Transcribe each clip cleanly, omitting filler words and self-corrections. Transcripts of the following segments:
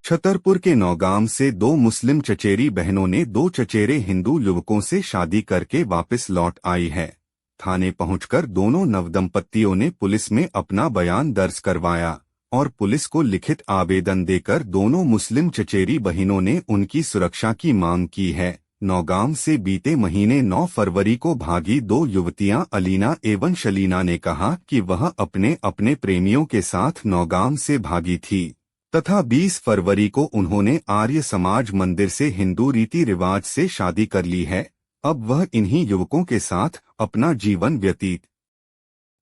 छतरपुर के नौगाम से दो मुस्लिम चचेरी बहनों ने दो चचेरे हिंदू युवकों से शादी करके वापस लौट आई है। थाने पहुंचकर दोनों नवदंपत्तियों ने पुलिस में अपना बयान दर्ज करवाया और पुलिस को लिखित आवेदन देकर दोनों मुस्लिम चचेरी बहनों ने उनकी सुरक्षा की मांग की है। नौगाम से बीते महीने 9 फरवरी को भागी दो युवतियां अलीना एवं शलीना ने कहा कि वह अपने अपने प्रेमियों के साथ नौगाम से भागी थी तथा 20 फरवरी को उन्होंने आर्य समाज मंदिर से हिंदू रीति रिवाज से शादी कर ली है। अब वह इन्हीं युवकों के साथ अपना जीवन व्यतीत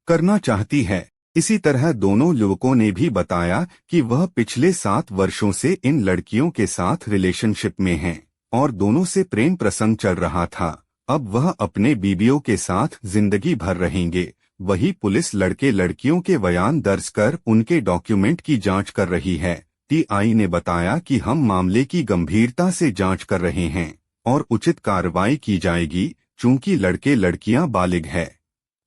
करना चाहती है। इसी तरह दोनों युवकों ने भी बताया कि वह पिछले 7 वर्षों से इन लड़कियों के साथ रिलेशनशिप में हैं और दोनों से प्रेम प्रसंग चल रहा था। अब वह अपने बीवियों के साथ जिंदगी भर रहेंगे। वही पुलिस लड़के लड़कियों के बयान दर्ज कर उनके डॉक्यूमेंट की जांच कर रही है। टीआई ने बताया कि हम मामले की गंभीरता से जांच कर रहे हैं और उचित कार्रवाई की जाएगी, चूंकि लड़के लड़कियां बालिग है।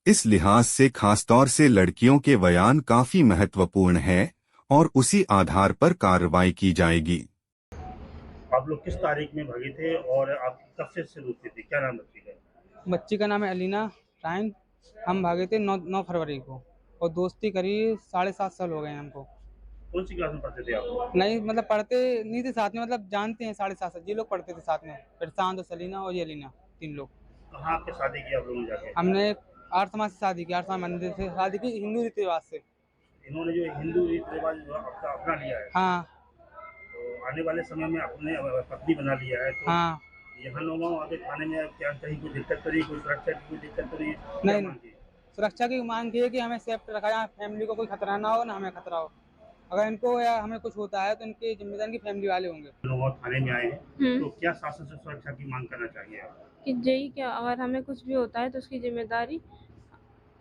इस लिहाज से खासतौर से लड़कियों के बयान काफी महत्वपूर्ण है और उसी आधार पर कार्रवाई की जाएगी। आप लोग किस तारीख में भागे थे और आपकी कब से दोस्ती थी? क्या नाम बच्ची का? बच्ची का नाम है अलीना रायन। हम भागे थे 9 फरवरी को और दोस्ती करीब 7.5 साल हो गए हैं हमको। कौन सी क्लास में पढ़ते थे आप लोग? नहीं मतलब पढ़ते नहीं थे साथ में, मतलब जानते हैं 7.5 साल ये लोग पढ़ते थे साथ में। प्रशांत और सलीना और ये अलीना, 3 लोग। कहाँ पे शादी की आप लोगों ने जाके? हमने आर्य समाज से शादी की, आर्य समाज मंदिर से शादी की, हिंदू रीति रिवाज से। इन्होंने जो हिंदू रीति रिवाज अपना लिया है, हाँ तो आने वाले समय में अपने पत्नी बना लिया है, तो हाँ। यहाँ नौगांव आके थाने में क्या कहीं कोई दिक्कत तो नहीं, कोई सुरक्षा की कोई दिक्कत तो नहीं? क्या नहीं नहीं, मांगी? सुरक्षा की मांग की है कि हमें सेफ्ट रखा जाए, फैमिली को कोई खतरा ना हो ना हमें खतरा हो। अगर इनको या हमें कुछ होता है तो इनकी जिम्मेदारी की फैमिली वाले होंगे। नौगांव थाने में आए हैं, तो क्या शासन से सुरक्षा की मांग करना चाहिए आप? कि यही क्या, अगर हमें कुछ भी होता है तो उसकी जिम्मेदारी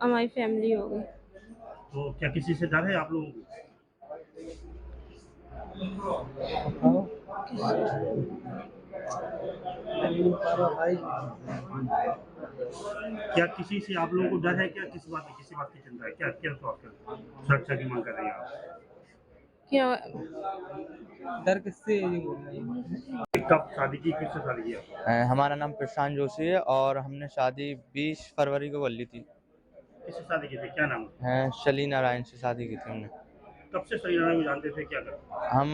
हमारी फैमिली होगी। तो क्या किसी से डर है आप लोगों को? क्या किसी से आप लोगों को डर है? क्या किसी बात की चिंता है? क्या क्या सुरक्षा की मांग कर रहे हैं आप? क्या डर किससे ये बोल रहे हैं? कब शादी की, किससे शादी की आपने? हमारा नाम प्रशांत जोशी है और हमने शादी 20 फरवरी को कर ली थी। किससे शादी की थी? क्या नाम है? शली नारायण से शादी की थी हमने। कब से सलीना को जानते थे, क्या करते? हम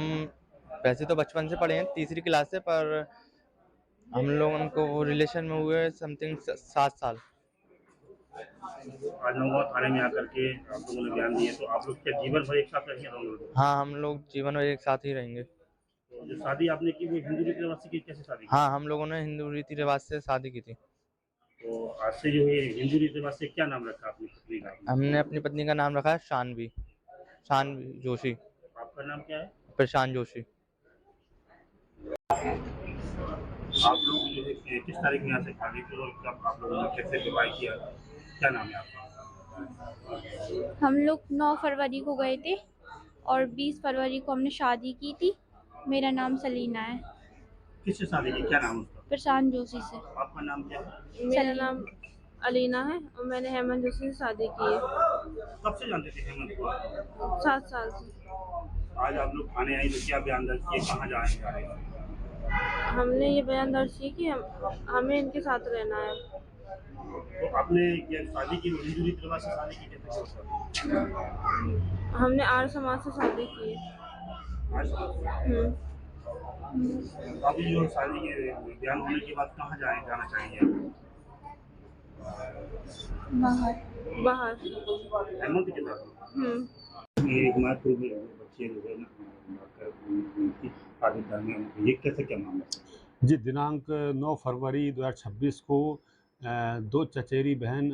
वैसे तो बचपन से पढ़े हैं, तीसरी क्लास से, पर हम लोग उनको रिलेशन में हुए समथिंग 7 साल। आज नौगांव थाने में आकर के आप लोगों ने बयान दिए, तो आप लोग क्या जीवन भर एक साथ रहेंगे दोनों लोग? हाँ, हम लोग जीवन में एक साथ ही रहेंगे। तो जो शादी आपने की वो हिंदू रीति रिवाज से की, कैसे शादी की? हाँ, हम लोगों ने हिंदू रीति रिवाज से शादी की थी। तो आज से जो है हिंदू रीति रिवाज से क्या नाम रखा अपनी पत्नी का? हमने अपनी पत्नी का नाम रखा है शानवी जोशी। आपका नाम क्या है? प्रशांत जोशी। आप लोग जो है किस तारीख में यहाँ से भागे थे और कब आप लोगों ने कैसे विवाह किया? क्या नाम है आपका? हम लोग 9 फरवरी को गए थे और 20 फरवरी को हमने शादी की थी। मेरा नाम सलीना है। किससे शादी की? क्या नाम है उसका? प्रशांत जोशी से। आपका नाम क्या है? मेरा नाम अलीना है और मैंने हेमंत जोशी से शादी की है। कब से जानते थे हेमंत को? 7 साल से। आज आप लोग थाने आए तो क्या बयान दर्ज किए, कहाँ जा रहे हैं? हमने ये बयान दर्ज किया कि हमें इनके साथ रहना है। तो आपने ये शादी की हिंदू रीति रिवाज से शादी की, कैसे होता? हमने आर्य समाज से शादी की है। अब जो शादी के बयान होने के बाद कहाँ जाना चाहिए? बाहर। हेमंत के साथ ये एक महत्वपूर्ण बच्चे जो है ना, उनकी शादी करने में ये कैसे क्या मामला है? जी, दिनांक 9 फरवरी 2026 को दो चचेरी बहन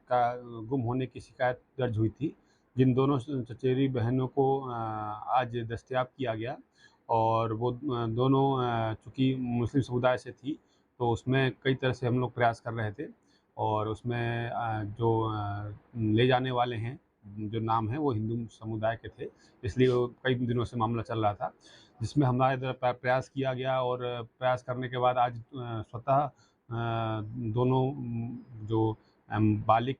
का गुम होने की शिकायत दर्ज हुई थी, जिन दोनों चचेरी बहनों को आज दस्तयाब किया गया और वो दोनों चूँकि मुस्लिम समुदाय से थी, तो उसमें कई तरह से हम लोग प्रयास कर रहे थे और उसमें जो ले जाने वाले हैं, जो नाम है वो हिंदू समुदाय के थे, इसलिए वो कई दिनों से मामला चल रहा था, जिसमें हमारे द्वारा प्रयास किया गया और प्रयास करने के बाद आज स्वतः दोनों जो बालिग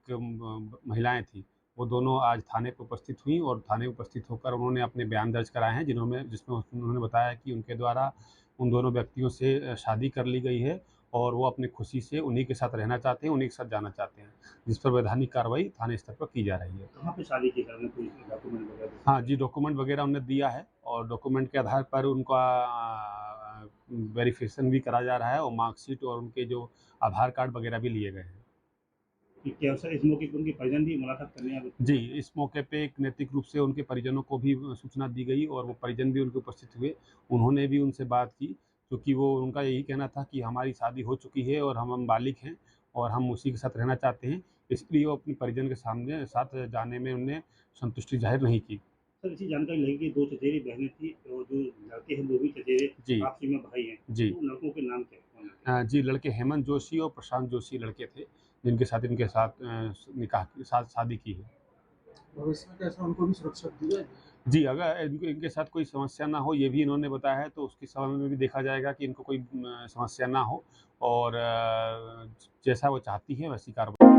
महिलाएं थी, वो दोनों आज थाने पे उपस्थित हुई और थाने उपस्थित होकर उन्होंने अपने बयान दर्ज कराए हैं, जिसमें उन्होंने बताया कि उनके द्वारा उन दोनों व्यक्तियों से शादी कर ली गई है और वो अपनी खुशी से उन्हीं के साथ रहना चाहते हैं, उन्हीं के साथ जाना चाहते हैं, जिस पर वैधानिक कार्रवाई थाने स्तर पर की जा रही है। कहाँ पे शादी की सर ने कोई डॉक्यूमेंट वगैरह? हाँ जी, डॉक्यूमेंट वगैरह हमने दिया है और डॉक्यूमेंट के आधार पर उनका वेरिफिकेशन भी करा जा रहा है और मार्कशीट और उनके जो आधार कार्ड वगैरह भी लिए गए हैं। कि क्या सर इस मौके पर उनके परिजन भी मुलाकात करने आए? जी, इस मौके पे एक नैतिक रूप से उनके परिजनों को भी सूचना दी गई और वो परिजन भी उनके उपस्थित हुए। उन्होंने भी उनसे बात की, क्योंकि वो उनका यही कहना था कि हमारी शादी हो चुकी है और हम बालिग हैं और हम उसी के साथ रहना चाहते हैं। इसलिए वो अपने परिजन के साथ जाने में उन्होंने संतुष्टि ज़ाहिर नहीं की। सर इसी जानकारी लगी कि 2 चचेरी बहनें थी और जो लड़के हैं वो भी चचेरे जी। आपसी में भाई हैं। जी। तो लड़कों के नाम क्या है? कौन है? जी, लड़के हेमंत जोशी और प्रशांत जोशी लड़के थे, जिनके साथ इनके साथ निकाह की शादी की है। भविष्य में कैसे उनको भी सुरक्षा दी जाएगी? जी, अगर इनके साथ कोई समस्या ना हो, ये भी इन्होंने बताया है, तो उसके संबंध में भी देखा जाएगा कि इनको कोई समस्या ना हो और जैसा वो चाहती हैं वैसी कार्रवाई